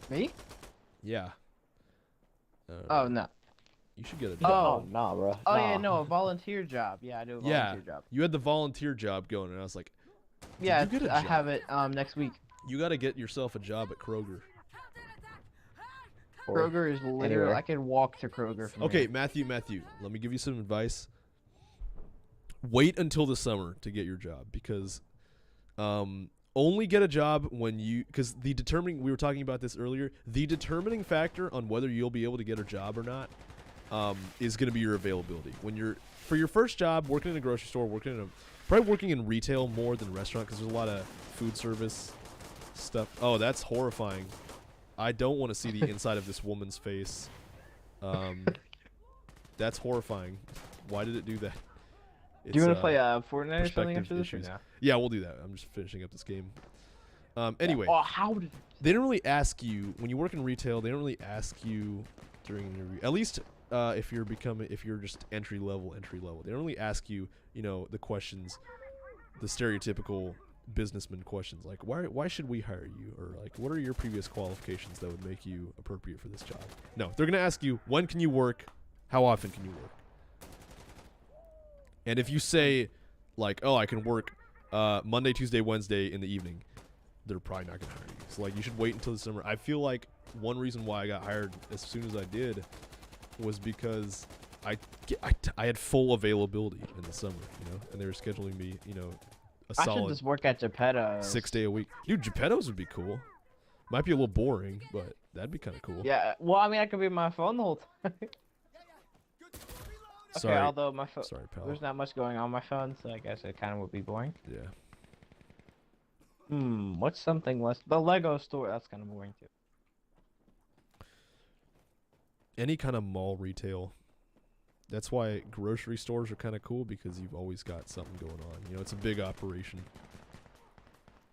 Me? Yeah. Oh no. You should get a Oh. job. Oh, nah, bro. Oh nah. yeah, no, a volunteer job. Yeah, I do a volunteer job. You had the volunteer job going, and I was like, Yeah, you get a I job? have it next week. you got to get yourself a job at Kroger. Or Kroger is literally anywhere. I can walk to Kroger from Okay, here. Matthew, let me give you some advice. Wait until the summer to get your job because only get a job when because we were talking about this earlier, the determining factor on whether you'll be able to get a job or not is going to be your availability. For your first job, working in a grocery store, probably working in retail more than restaurant because there's a lot of food service stuff. Oh, that's horrifying. I don't want to see the inside of this woman's face. That's horrifying. Why did it do that? Do you want to play Fortnite or something perspective after this? issues. Or no? Yeah, we'll do that. I'm just finishing up this game. Anyway, Oh, how did? they don't really ask you when you work in retail. They don't really ask you during an interview. At least if you're just entry level. They don't really ask you, the questions, the stereotypical businessman questions like why should we hire you, or like what are your previous qualifications that would make you appropriate for this job. No, they're gonna ask you when can you work, how often can you work, and if you say like, oh, I can work Monday, Tuesday, Wednesday in the evening, they're probably not gonna hire you. So like you should wait until the summer. I feel like one reason why I got hired as soon as I did was because I had full availability in the summer, and they were scheduling me, a I should solid just work at Geppetto. 6 day a week. Dude, Geppetto's would be cool. Might be a little boring, but that'd be kind of cool. Yeah, well, I mean, I could be on my phone the whole time. Sorry. Okay, although my phone, Sorry, pal. there's not much going on my phone, so I guess it kind of would be boring. Yeah. What's something less? The Lego store. That's kind of boring too. Any kind of mall retail. That's why grocery stores are kind of cool because you've always got something going on. It's a big operation.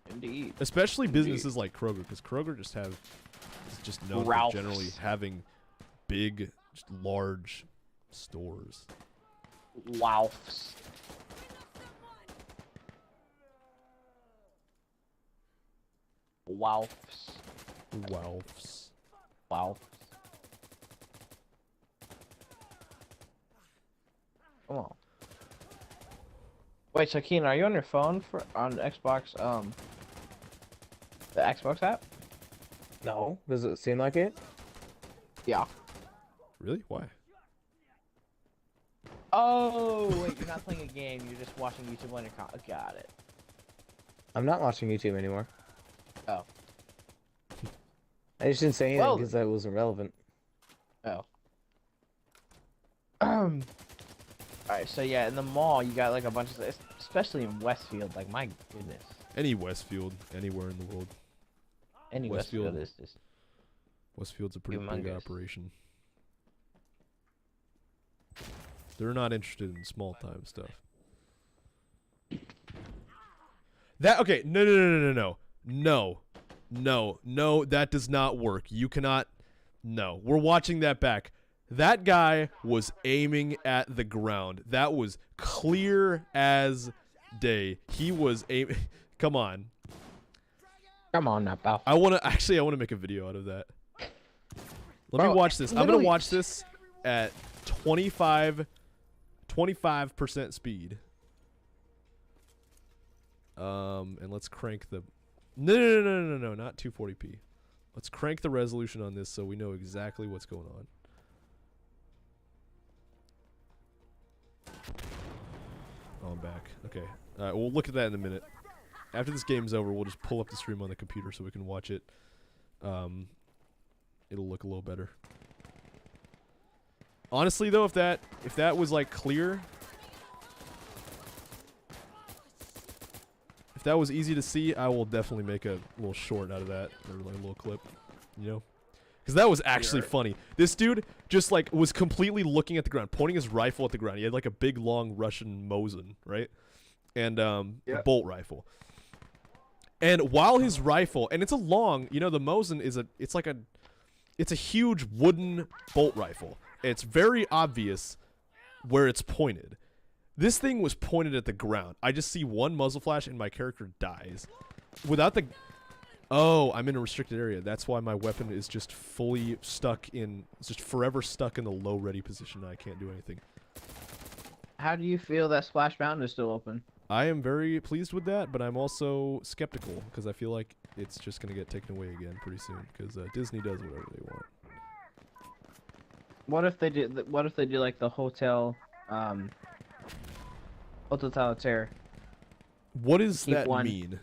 Indeed. Especially businesses like Kroger, because Kroger is just known for Ralph's. generally having big, just large stores. Ralph's. Ralph's. Ralph's. Ralph's. Come on. Wait, so Keenan, are you on your phone on Xbox? The Xbox app? No. Does it seem like it? Yeah. Really? Why? Oh, wait, you're not playing a game. You're just watching YouTube on your got it. I'm not watching YouTube anymore. Oh. I just didn't say anything Well- because that wasn't relevant. Oh. Alright, so yeah, in the mall, you got like a bunch of, especially in Westfield, like my goodness. Any Westfield, anywhere in the world. Any Westfield. Westfield is just, Westfield's a pretty big Humongous. operation. They're not interested in small time stuff. Okay, no, that does not work. You cannot. No, we're watching that back. That guy was aiming at the ground. That was clear as day. He was aiming. Come on. come on now, pal. I want to make a video out of that. Let me Bro, watch this. I'm going literally- to watch this at 25% speed. And let's crank the No, not 240p. Let's crank the resolution on this so we know exactly what's going on. Oh, I'm back. Okay. All right, we'll look at that in a minute. After this game's over, we'll just pull up the stream on the computer so we can watch it. It'll look a little better. Honestly, though, if that was like clear, if that was easy to see, I will definitely make a little short out of that, or like a little clip, Because that was actually funny. This dude just like was completely looking at the ground, pointing his rifle at the ground. He had like a big long Russian Mosin, right? And a bolt rifle. And while his rifle, and it's a long, you know, the Mosin is it's a huge wooden bolt rifle. It's very obvious where it's pointed. This thing was pointed at the ground. I just see one muzzle flash and my character dies. Without the... Oh, I'm in a restricted area. That's why my weapon is just fully stuck in... It's just forever stuck in the low ready position. I can't do anything. How do you feel that Splash Mountain is still open? I am very pleased with that, but I'm also skeptical because I feel like it's just going to get taken away again pretty soon because Disney does whatever they want. What if they do? What if they do like the hotel, Hotel Tower? What does Keep that one. mean?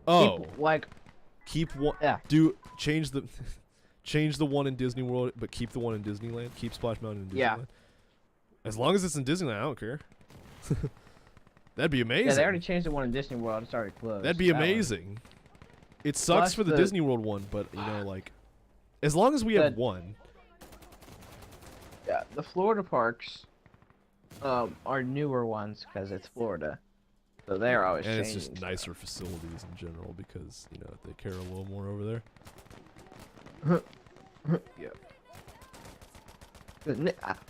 Oh, Keep, like, keep one. yeah. Change the one in Disney World, but keep the one in Disneyland. Keep Splash Mountain in Disneyland. Yeah. As long as it's in Disneyland, I don't care. That'd be amazing. Yeah, they already changed the one in Disney World. It's already closed. That'd be amazing. It sucks Plus for the Disney World one, but you know, like, as long as we have one. Yeah, the Florida parks are newer ones because it's Florida, so they're always And it's changing just stuff. nicer facilities in general because you know they care a little more over there. Yeah.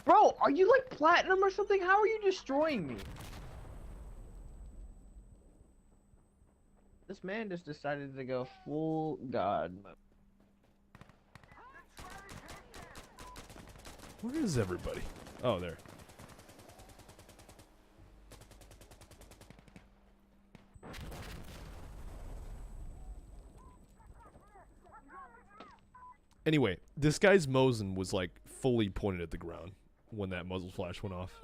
Bro, are you like platinum or something? How are you destroying me? This man just decided to go full god mode. Where is everybody? Oh, there. Anyway, this guy's Mosin was like fully pointed at the ground when that muzzle flash went off.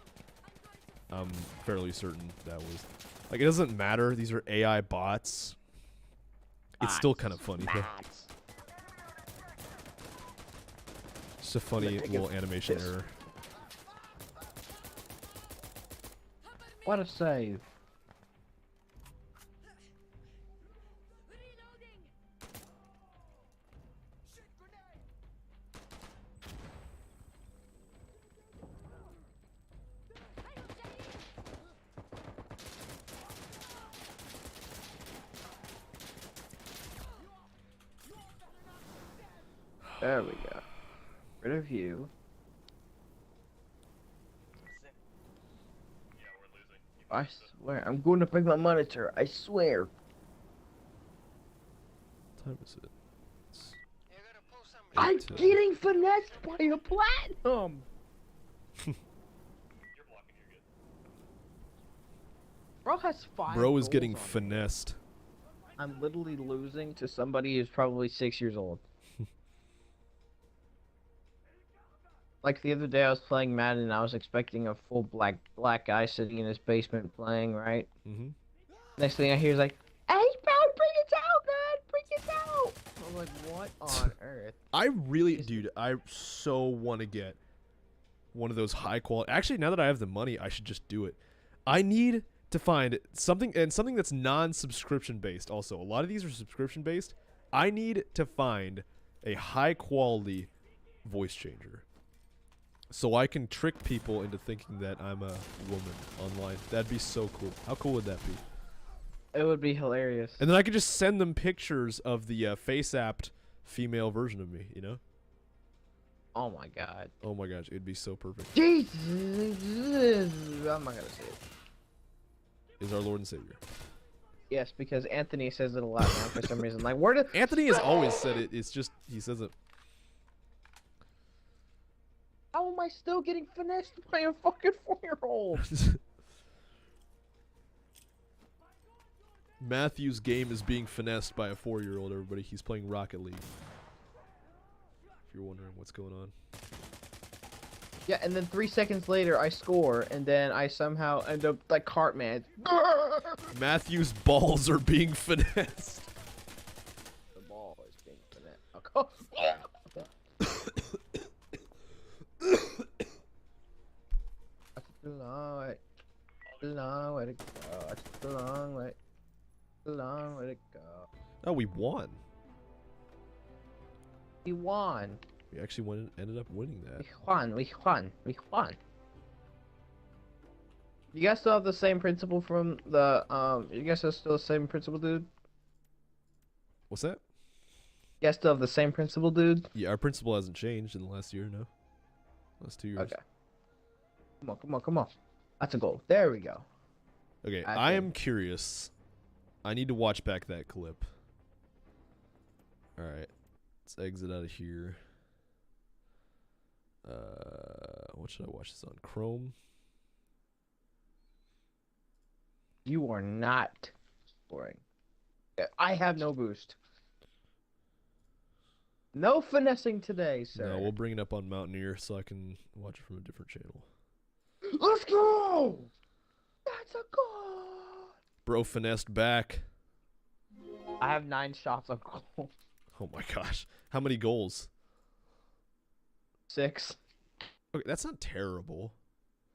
I'm fairly certain that was... Like, it doesn't matter. These are AI bots. It's still kind of funny, though. Just a funny little animation error. What a save. There we go. Rid of you. I swear, I'm going to break my monitor. I swear. What time is it? It's I'm 8 to- getting finessed by a platinum. Bro has 5 Bro is goals getting on him. finessed. I'm literally losing to somebody who's probably 6 years old. Like the other day I was playing Madden and I was expecting a full black guy sitting in his basement playing, right? Mm-hmm. Next thing I hear is like, "Hey, bro, bring it out, man! Bring it out!" I'm like, what on earth? I really, dude, I so want to get one of those high quality. Actually, now that I have the money, I should just do it. I need to find something that's non-subscription based. Also, a lot of these are subscription based. I need to find a high quality voice changer, so I can trick people into thinking that I'm a woman online. That'd be so cool. How cool would that be? It would be hilarious. And then I could just send them pictures of the face-apped female version of me, you know? Oh my god. Oh my gosh, it'd be so perfect. Jesus! I'm not gonna say it. Is our Lord and Savior. Yes, because Anthony says it a lot now for some reason. Like, where did Anthony has always said it. It's just, he says it. How am I still getting finessed by a fucking 4-year-old? Matthew's game is being finessed by a 4-year-old, everybody. He's playing Rocket League. If you're wondering what's going on. Yeah, and then 3 seconds later I score, and then I somehow end up like Cartman. Matthew's balls are being finessed. The ball is being finessed. That's a long way. A long way to go. That's a long way. A long way to go. Oh, we won. We won. We actually ended up winning that. We won. You guys still have the same principal from the You guys are still the same principal, dude. What's that? You guys still have the same principal, dude. Yeah, our principal hasn't changed in the last year, no. Last 2 years. Okay. Come on. That's a goal. There we go. Okay, I I think- am curious. I need to watch back that clip. Alright. Let's exit out of here. What should I watch this on? Chrome? You are not scoring. I have no boost. No finessing today, sir. No, we'll bring it up on Mountaineer so I can watch it from a different channel. Let's go! That's a goal! Bro finessed back. I have 9 shots on goal. Oh my gosh. How many goals? 6. Okay, that's not terrible.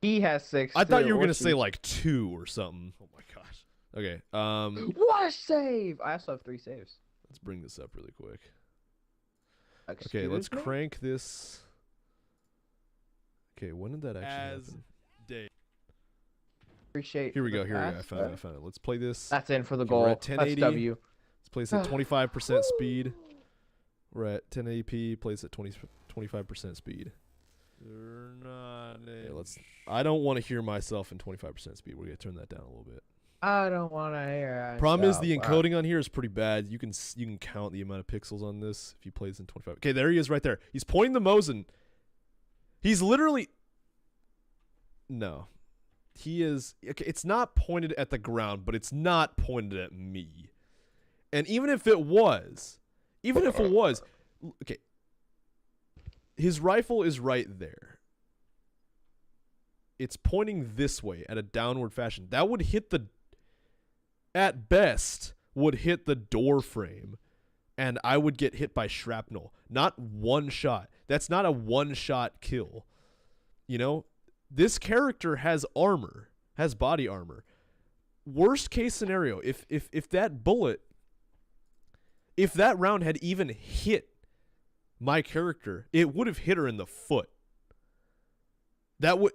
He has 6. I thought too, you were or gonna say she. like 2 or something. Oh my gosh. Okay, What a save! I also have 3 saves. let's bring this up really quick. Okay, Excuse let's me? crank this. Okay, when did that actually happen? Day. Appreciate. Here we the go. Here we go. I pass, found it. sir. I found it. Let's play this. That's in for the Okay, we're goal. at That's 1080. W. Let's play this at 25% speed. We're at 1080p. Plays at 25% speed. You're not. Okay, I don't want to hear myself in 25% speed. We're gonna turn that down a little bit. I don't want to hear it. Problem is the Wow. encoding on here is pretty bad. You can count the amount of pixels on this if he plays in 25. Okay, there he is right there. He's pointing the Mosin. He's literally no. He is okay, it's not pointed at the ground, but it's not pointed at me. And even if it was, okay. His rifle is right there. It's pointing this way at a downward fashion. That would hit at best, would hit the door frame, and I would get hit by shrapnel. Not one shot. That's not a one-shot kill. You know? This character has armor, has body armor. Worst case scenario, if that bullet, if that round had even hit my character, it would have hit her in the foot. That would,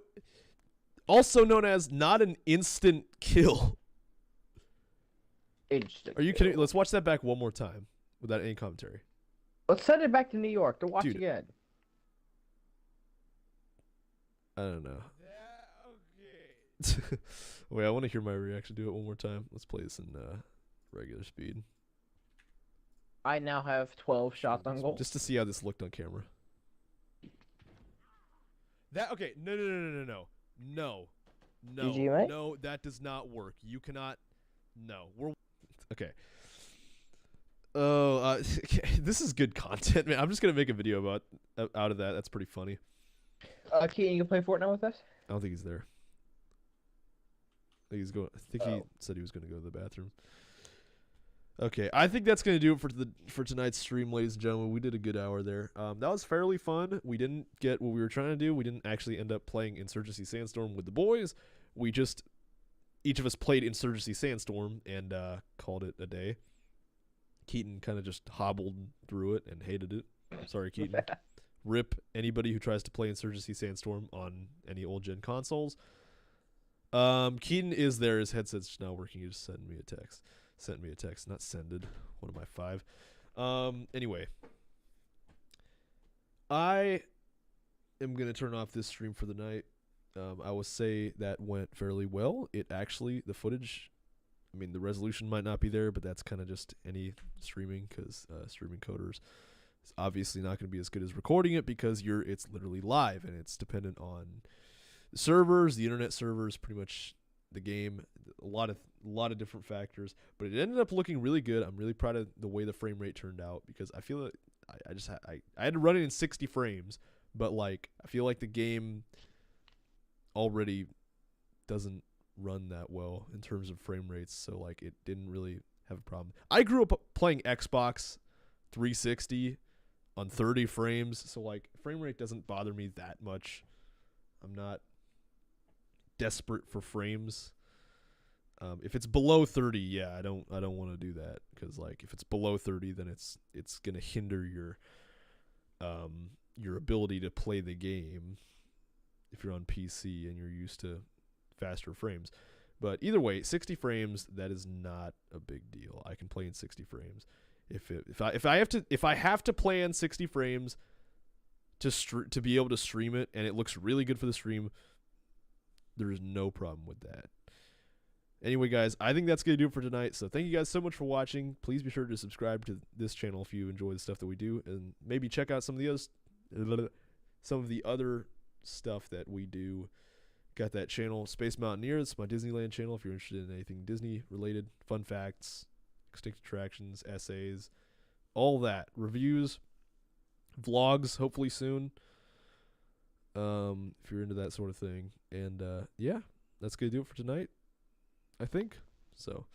also known as not an instant kill. Instant Are you kidding? kill. Let's watch that back one more time without any commentary. Let's send it back to New York to watch Dude. again. I don't know. Wait, I want to hear my reaction to it one more time. Let's play this in regular speed. I now have 12 shots on goal. Just to see how this looked on camera. Okay, no. GG, mate? No, that does not work. You cannot. No, we're okay. Oh, this is good content, man. I'm just gonna make a video out of that. That's pretty funny. Keaton, you can play Fortnite with us? I don't think he's there. I think he said he was gonna go to the bathroom. Okay, I think that's gonna do it for tonight's stream, ladies and gentlemen. We did a good hour there. That was fairly fun. We didn't get what we were trying to do. We didn't actually end up playing Insurgency Sandstorm with the boys. We just each of us played Insurgency Sandstorm and called it a day. Keaton kind of just hobbled through it and hated it. Sorry, Keaton. Rip anybody who tries to play Insurgency Sandstorm on any old gen consoles. Keaton is there. His headset's just not working. He just sent me a text. Not sended. What am I, 5? Anyway. I am going to turn off this stream for the night. I will say that went fairly well. The footage, I mean, the resolution might not be there, but that's kind of just any streaming, because streaming coders is obviously not going to be as good as recording it, because it's literally live, and it's dependent on the servers, the internet servers, pretty much the game, a lot of different factors. But it ended up looking really good. I'm really proud of the way the frame rate turned out, because I feel like I had to run it in 60 frames, but like I feel like the game already doesn't run that well in terms of frame rates, so like it didn't really have a problem. I grew up playing Xbox 360 on 30 frames, so like frame rate doesn't bother me that much. I'm not desperate for frames. If it's below 30, yeah, I don't want to do that, because like if it's below 30, then it's gonna hinder your your ability to play the game if you're on PC and you're used to faster frames. But either way, 60 frames, that is not a big deal. I can play in 60 frames. If I have to play in 60 frames to be able to stream it, and it looks really good for the stream, there's no problem with that. Anyway, guys, I think that's going to do it for tonight. So thank you guys so much for watching. Please be sure to subscribe to this channel if you enjoy the stuff that we do, and maybe check out some of the other stuff that we do. Got that channel, Space Mountaineer. It's my Disneyland channel if you're interested in anything Disney related, fun facts, extinct attractions, essays, all that, reviews, vlogs, hopefully soon. If you're into that sort of thing. And yeah, that's gonna do it for tonight, I think. So